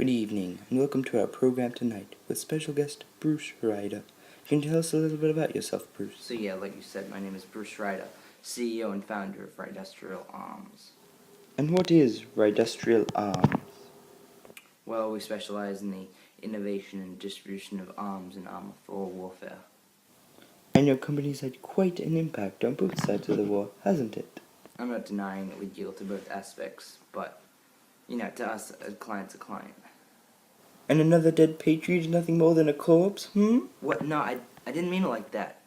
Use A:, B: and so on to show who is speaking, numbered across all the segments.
A: Good evening, and welcome to our program tonight with special guest Bruce Ryder. Can you tell us a little bit about yourself, Bruce?
B: So yeah, like you said, my name is Bruce Ryder, CEO and founder of Rydustrial Arms.
A: And what is Rydustrial Arms?
B: Well, we specialize in the innovation and distribution of arms and armor for warfare.
A: And your company's had quite an impact on both sides of the war, hasn't it?
B: I'm not denying that we deal to both aspects, but, to us, a client's a client.
A: And another dead patriot is nothing more than a corpse,
B: What? No, I didn't mean it like that.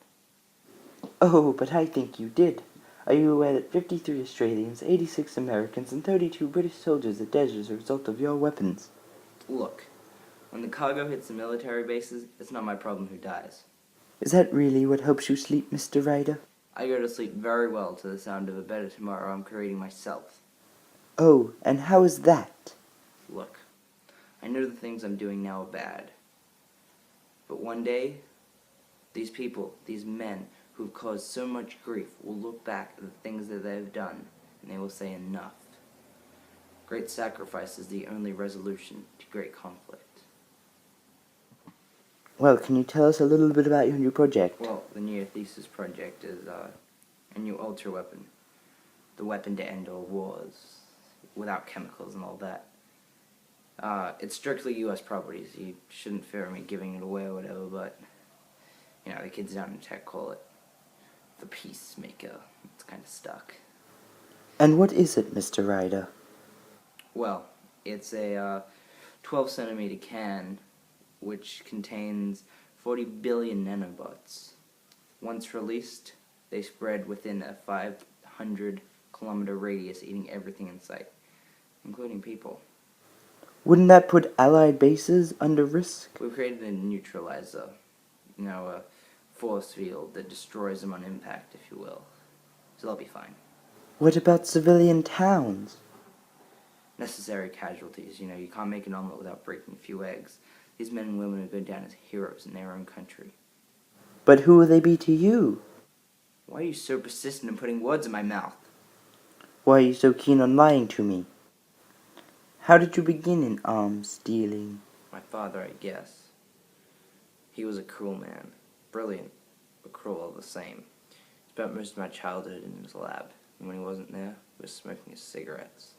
A: Oh, but I think you did. Are you aware that 53 Australians, 86 Americans, and 32 British soldiers are dead as a result of your weapons?
B: Look, when the cargo hits the military bases, it's not my problem who dies.
A: Is that really what helps you sleep, Mr. Ryder?
B: I go to sleep very well to the sound of a better tomorrow I'm creating myself.
A: Oh, and how is that?
B: Look, I know the things I'm doing now are bad. But one day, these people, these men who've caused so much grief will look back at the things that they have done and they will say enough. Great sacrifice is the only resolution to great conflict.
A: Well, can you tell us a little bit about your new project?
B: Well, the new thesis project is a new ultra weapon. The weapon to end all wars, without chemicals and all that. It's strictly U.S. property, so you shouldn't fear me giving it away or whatever, but, the kids down in tech call it the Peacemaker. It's kind of stuck.
A: And what is it, Mr. Ryder?
B: Well, it's a 12 centimeter can which contains 40 billion nanobots. Once released, they spread within a 500 kilometer radius, eating everything in sight, including people.
A: Wouldn't that put Allied bases under risk?
B: We've created a neutralizer, a force field that destroys them on impact, if you will. So they'll be fine.
A: What about civilian towns?
B: Necessary casualties, you can't make an omelet without breaking a few eggs. These men and women are go down as heroes in their own country.
A: But who will they be to you?
B: Why are you so persistent in putting words in my mouth?
A: Why are you so keen on lying to me? How did you begin in arms dealing?
B: My father, I guess. He was a cruel man. Brilliant, but cruel all the same. Spent most of my childhood in his lab, and when he wasn't there, he was smoking his cigarettes.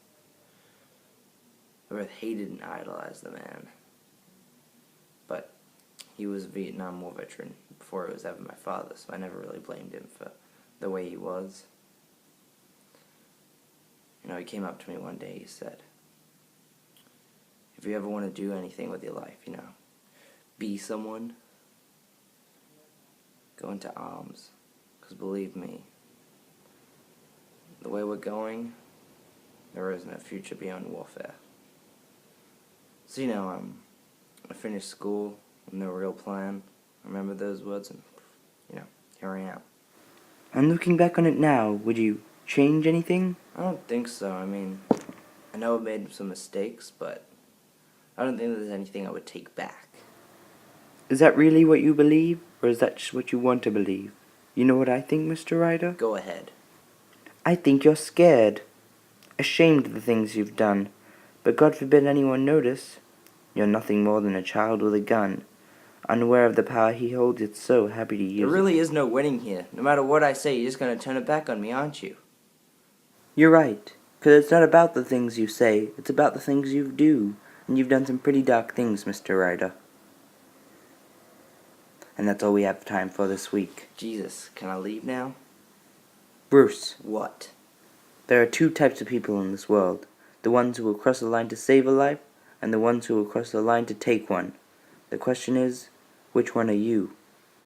B: I both hated and idolized the man. But he was a Vietnam War veteran before he was ever my father, so I never really blamed him for the way he was. He came up to me one day, he said, if you ever want to do anything with your life, be someone, go into arms. Because believe me, the way we're going, there is no future beyond warfare. So, I finished school with no real plan. I remember those words and, here I am.
A: And looking back on it now, would you change anything?
B: I don't think so. I know I made some mistakes, but I don't think there's anything I would take back.
A: Is that really what you believe, or is that just what you want to believe? You know what I think, Mr. Ryder?
B: Go ahead.
A: I think you're scared. Ashamed of the things you've done. But God forbid anyone notice. You're nothing more than a child with a gun, unaware of the power he holds, yet so happy to use it.
B: There really is no winning here. No matter what I say, you're just going to turn it back on me, aren't you?
A: You're right, because it's not about the things you say, it's about the things you do, and you've done some pretty dark things, Mr. Ryder. And that's all we have time for this week.
B: Jesus, can I leave now?
A: Bruce.
B: What?
A: There are two types of people in this world. The ones who will cross the line to save a life, and the ones who will cross the line to take one. The question is, which one are you?